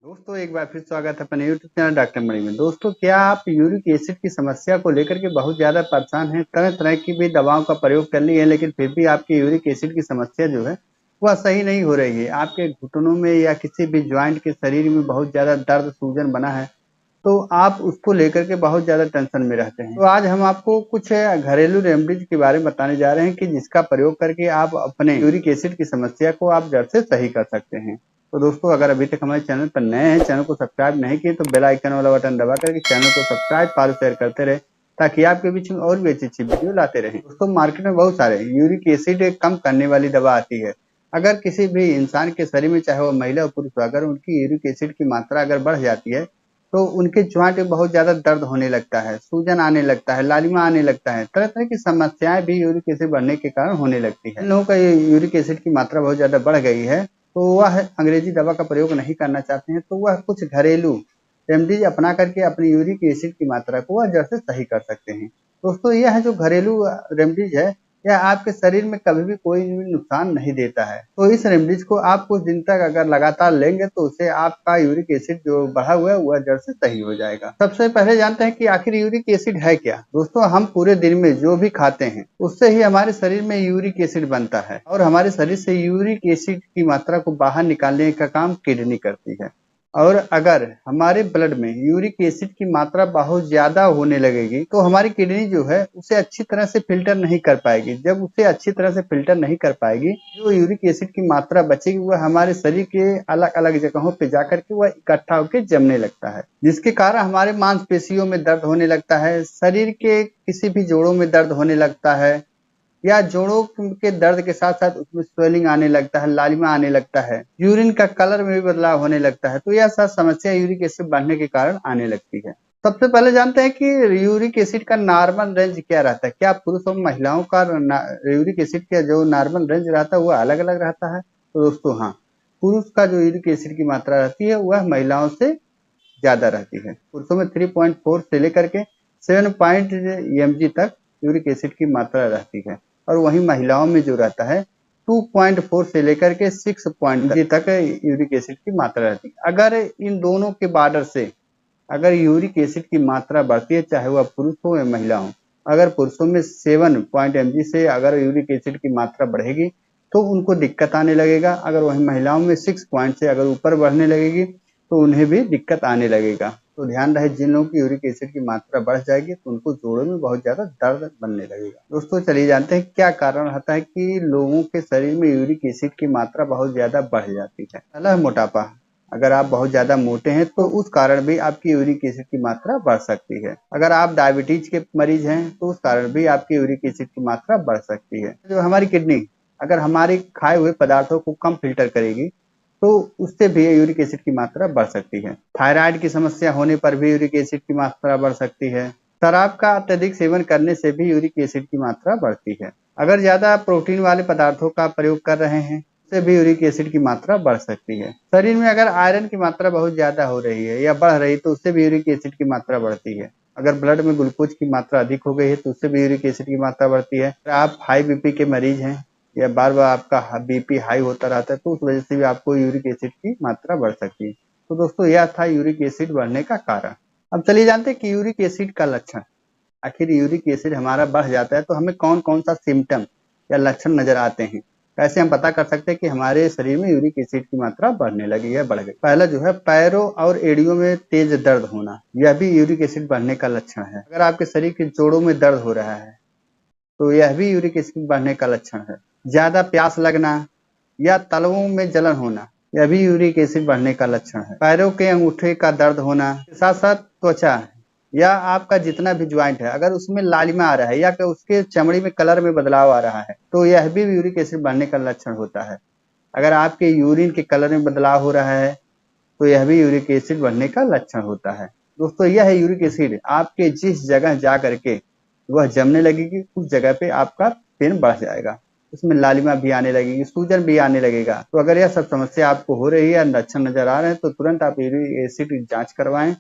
दोस्तों एक बार फिर स्वागत है अपने यूट्यूब चैनल डॉक्टर मणि में। दोस्तों क्या आप यूरिक एसिड की समस्या को लेकर के बहुत ज़्यादा परेशान हैं? तरह तरह की भी दवाओं का प्रयोग कर ली है, लेकिन फिर भी आपकी यूरिक एसिड की समस्या जो है वह सही नहीं हो रही है। आपके घुटनों में या किसी भी ज्वाइंट के शरीर में बहुत ज़्यादा दर्द सूजन बना है, तो आप उसको लेकर के बहुत ज़्यादा टेंशन में रहते हैं। तो आज हम आपको कुछ घरेलू रेमेडीज के बारे में बताने जा रहे हैं कि जिसका प्रयोग करके आप अपने यूरिक एसिड की समस्या को आप जड़ से सही कर सकते हैं। तो दोस्तों अगर अभी तक हमारे चैनल पर नए हैं, चैनल को सब्सक्राइब नहीं किए, तो बेल आइकन वाला बटन दबा करके चैनल को सब्सक्राइब फॉलो शेयर करते रहे, ताकि आपके बीच में और भी अच्छी अच्छी वीडियो लाते रहें। दोस्तों मार्केट में बहुत सारे यूरिक एसिड कम करने वाली दवा आती है। अगर किसी भी इंसान के शरीर में, चाहे वो महिला हो पुरुष हो, अगर उनकी यूरिक एसिड की मात्रा अगर बढ़ जाती है तो उनके ज्वाइंट में बहुत ज्यादा दर्द होने लगता है, सूजन आने लगता है, लालिमा आने लगता है, तरह तरह की समस्याएं भी यूरिक एसिड बढ़ने के कारण होने लगती है। इन लोगों का ये यूरिक एसिड की मात्रा बहुत ज्यादा बढ़ गई है, तो वह अंग्रेजी दवा का प्रयोग नहीं करना चाहते हैं, तो वह कुछ घरेलू रेमडीज अपना करके अपनी यूरिक एसिड की मात्रा को वह जड़ से सही कर सकते हैं। दोस्तों यह जो घरेलू रेमडीज है, यह आपके शरीर में कभी भी कोई भी नुकसान नहीं देता है। तो इस रेमडीज को आप कुछ दिन तक अगर लगातार लेंगे तो उससे आपका यूरिक एसिड जो बढ़ा हुआ है वह जड़ से सही हो जाएगा। सबसे पहले जानते हैं कि आखिर यूरिक एसिड है क्या। दोस्तों हम पूरे दिन में जो भी खाते हैं उससे ही हमारे शरीर में यूरिक एसिड बनता है, और हमारे शरीर से यूरिक एसिड की मात्रा को बाहर निकालने का काम किडनी करती है। और अगर हमारे ब्लड में यूरिक एसिड की मात्रा बहुत ज्यादा होने लगेगी तो हमारी किडनी जो है उसे अच्छी तरह से फिल्टर नहीं कर पाएगी। जब उसे अच्छी तरह से फिल्टर नहीं कर पाएगी, जो यूरिक एसिड की मात्रा बचेगी वह हमारे शरीर के अलग अलग जगहों पे जाकर के वह इकट्ठा होकर जमने लगता है, जिसके कारण हमारे मांसपेशियों में दर्द होने लगता है, शरीर के किसी भी जोड़ों में दर्द होने लगता है, या जोड़ों के दर्द के साथ साथ उसमें स्वेलिंग आने लगता है, लालिमा आने लगता है, यूरिन का कलर में भी बदलाव होने लगता है। तो यह सब समस्या यूरिक एसिड बढ़ने के कारण आने लगती है। सबसे पहले जानते हैं कि यूरिक एसिड का नॉर्मल रेंज क्या रहता है। क्या पुरुष और महिलाओं का यूरिक एसिड का जो नॉर्मल रेंज रहता है वह अलग अलग रहता है? तो दोस्तों हाँ, पुरुष का जो यूरिक एसिड की मात्रा रहती है वह महिलाओं से ज्यादा रहती है। पुरुषों में 3.4 से लेकर के 7 mg तक यूरिक एसिड की मात्रा रहती है, और वहीं महिलाओं में जो रहता है 2.4 से लेकर के 6 तक यूरिक एसिड की मात्रा रहती है। अगर इन दोनों के बॉर्डर से अगर यूरिक एसिड की मात्रा बढ़ती है, चाहे वह पुरुष हो या महिला हो, अगर पुरुषों में 7 mg से अगर यूरिक एसिड की मात्रा बढ़ेगी तो उनको दिक्कत आने लगेगा। अगर वही महिलाओं में 6 पॉइंट से अगर ऊपर बढ़ने लगेगी तो उन्हें भी दिक्कत आने लगेगा। तो ध्यान रहे, जिन लोगों की यूरिक एसिड की मात्रा बढ़ जाएगी तो उनको जोड़ों में बहुत ज्यादा दर्द बनने लगेगा। दोस्तों चलिए जानते हैं क्या कारण रहता है कि लोगों के शरीर में यूरिक एसिड की मात्रा बहुत ज्यादा बढ़ जाती है। पहला है मोटापा। अगर आप बहुत ज्यादा मोटे हैं तो उस कारण भी आपकी यूरिक एसिड की मात्रा बढ़ सकती है। अगर आप डायबिटीज के मरीज हैं तो उस कारण भी आपकी यूरिक एसिड की मात्रा बढ़ सकती है। जो हमारी किडनी अगर हमारे खाए हुए पदार्थों को कम फिल्टर करेगी तो उससे भी यूरिक एसिड की मात्रा बढ़ सकती है। थायराइड की समस्या होने पर भी यूरिक एसिड की मात्रा बढ़ सकती है। शराब का अत्यधिक सेवन करने से भी यूरिक एसिड की मात्रा बढ़ती है। अगर ज्यादा प्रोटीन वाले पदार्थों का प्रयोग कर रहे हैं से भी यूरिक एसिड की मात्रा बढ़ सकती है। शरीर में अगर आयरन की मात्रा बहुत ज्यादा हो रही है या बढ़ रही है तो उससे भी यूरिक एसिड की मात्रा बढ़ती है। अगर ब्लड में ग्लूकोज की मात्रा अधिक हो गई है तो उससे भी यूरिक एसिड की मात्रा बढ़ती है। अगर आप हाई बीपी के मरीज हैं या बार बार आपका बीपी हाई होता रहता है तो उस वजह से भी आपको यूरिक एसिड की मात्रा बढ़ सकती है। तो दोस्तों यह था यूरिक एसिड बढ़ने का कारण। अब चलिए जानते हैं कि यूरिक एसिड का लक्षण। आखिर यूरिक एसिड हमारा बढ़ जाता है तो हमें कौन कौन सा सिम्टम या लक्षण नजर आते हैं, कैसे हम पता कर सकते हैं कि हमारे शरीर में यूरिक एसिड की मात्रा बढ़ने लगी है, बढ़ गई। पहला जो है पैरों और एड़ियों में तेज दर्द होना, यह भी यूरिक एसिड बढ़ने का लक्षण है। अगर आपके शरीर के जोड़ों में दर्द हो रहा है तो यह भी यूरिक एसिड बढ़ने का लक्षण है। ज्यादा प्यास लगना या तलवों में जलन होना, यह भी यूरिक एसिड बढ़ने का लक्षण है। पैरों के अंगूठे का दर्द होना, साथ साथ त्वचा या आपका जितना भी ज्वाइंट है अगर उसमें लालिमा आ रहा है या उसके चमड़ी में कलर में बदलाव आ रहा है तो यह भी यूरिक एसिड बढ़ने का लक्षण होता है। अगर आपके यूरिन के कलर में बदलाव हो रहा है तो यह भी यूरिक एसिड बढ़ने का लक्षण होता है। दोस्तों यह यूरिक एसिड आपके जिस जगह जा करके वह जमने लगेगी उस जगह पे आपका पेन बढ़ जाएगा, उसमें लालिमा भी आने लगेगी, सूजन भी आने लगेगा। तो अगर यह सब समस्या आपको हो रही है, लक्षण नजर आ रहे हैं, तो तुरंत आप यूरिक एसिड की जांच करवाएं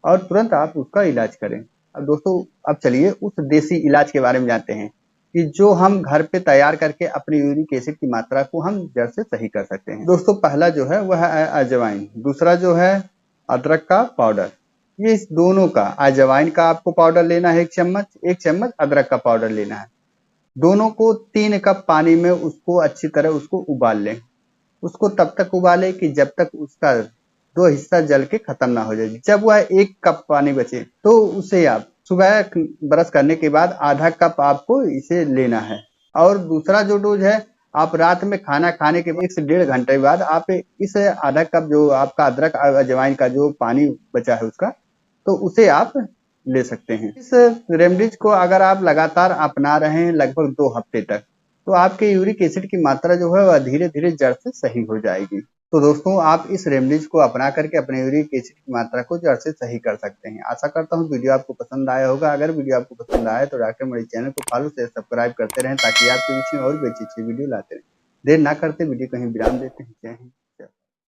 और तुरंत आप उसका इलाज करें। अब दोस्तों अब चलिए उस देसी इलाज के बारे में जानते हैं कि जो हम घर पे तैयार करके अपनी यूरिक एसिड की मात्रा को हम जड़ से सही कर सकते हैं। दोस्तों पहला जो है वह है अजवाइन, दूसरा जो है अदरक का पाउडर। ये इस दोनों का, अजवाइन का आपको पाउडर लेना है 1 चम्मच, 1 चम्मच अदरक का पाउडर लेना है। दोनों को 3 कप पानी में उसको अच्छी तरह उसको उबाल लें। उसको तब तक उबाले कि जब तक उसका 2 हिस्सा जल के खत्म ना हो जाए। जब वह 1 कप पानी बचे तो उसे आप सुबह ब्रश करने के बाद आधा कप आपको इसे लेना है। और दूसरा जो डोज है, आप रात में खाना खाने के 1 से 1.5 घंटे बाद आप इस आधा कप जो आपका अदरक अजवाइन का जो पानी बचा है उसका, तो उसे आप ले सकते हैं। इस रेमडीज को अगर आप लगातार अपना रहे हैं लगभग 2 हफ्ते तक, तो आपके यूरिक एसिड की मात्रा जो है वह धीरे धीरे जड़ से सही हो जाएगी। तो दोस्तों आप इस रेमडीज को अपना करके अपने यूरिक एसिड की मात्रा को जड़ से सही कर सकते हैं। आशा करता हूँ वीडियो आपको पसंद आया होगा। अगर वीडियो आपको पसंद आया तो डॉक्टर मणि चैनल को फॉलो शेयर सब्सक्राइब करते रहें, ताकि आपके बीच में और भी अच्छी वीडियो लाते रहें। देर ना करते वीडियो कहीं विराम देते हैं। जय हिंद।